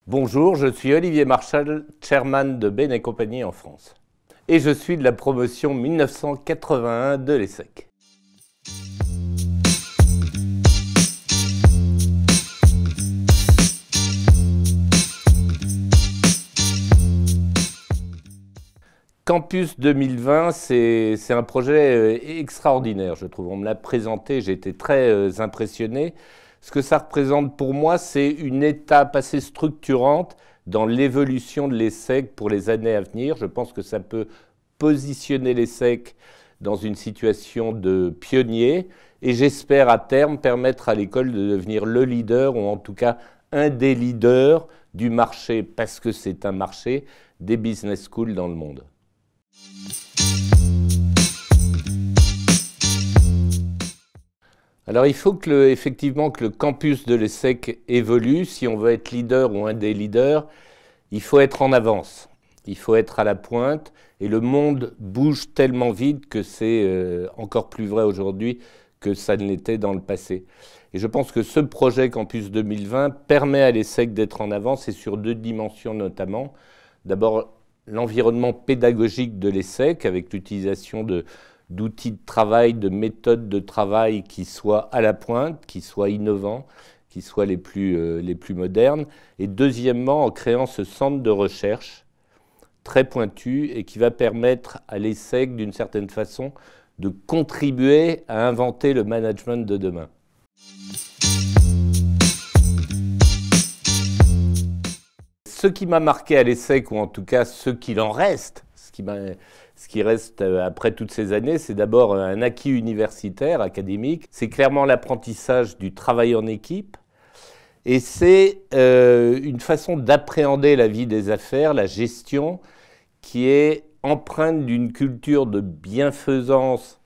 Bonjour, je suis Olivier Marchal, chairman de Bain & Compagnie en France. Et je suis de la promotion 1981 de l'ESSEC. Campus 2020, c'est un projet extraordinaire, je trouve. On me l'a présenté, j'ai été très impressionné. Ce que ça représente pour moi, c'est une étape assez structurante dans l'évolution de l'ESSEC pour les années à venir. Je pense que ça peut positionner l'ESSEC dans une situation de pionnier et j'espère à terme permettre à l'école de devenir le leader ou en tout cas un des leaders du marché, parce que c'est un marché, des business schools dans le monde. Alors il faut effectivement que le campus de l'ESSEC évolue. Si on veut être leader ou un des leaders, il faut être en avance, il faut être à la pointe. Et le monde bouge tellement vite que c'est encore plus vrai aujourd'hui que ça ne l'était dans le passé. Et je pense que ce projet Campus 2020 permet à l'ESSEC d'être en avance et sur deux dimensions notamment. D'abord, l'environnement pédagogique de l'ESSEC avec l'utilisation d'outils de travail, de méthodes de travail qui soient à la pointe, qui soient innovants, qui soient les plus modernes. Et deuxièmement, en créant ce centre de recherche très pointu et qui va permettre à l'ESSEC, d'une certaine façon, de contribuer à inventer le management de demain. Ce qui m'a marqué à l'ESSEC, ou en tout cas ce qu'il en reste, ce qui reste après toutes ces années, c'est d'abord un acquis universitaire, académique. C'est clairement l'apprentissage du travail en équipe. Et c'est une façon d'appréhender la vie des affaires, la gestion, qui est empreinte d'une culture de bienfaisance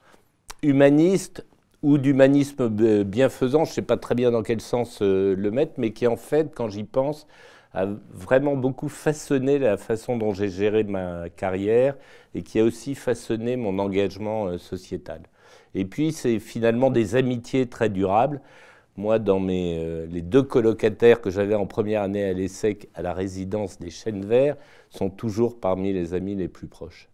humaniste ou d'humanisme bienfaisant, je ne sais pas très bien dans quel sens le mettre, mais qui en fait, quand j'y pense, a vraiment beaucoup façonné la façon dont j'ai géré ma carrière et qui a aussi façonné mon engagement sociétal. Et puis, c'est finalement des amitiés très durables. Moi, dans les deux colocataires que j'avais en première année à l'ESSEC, à la résidence des Chênes Verts, sont toujours parmi les amis les plus proches.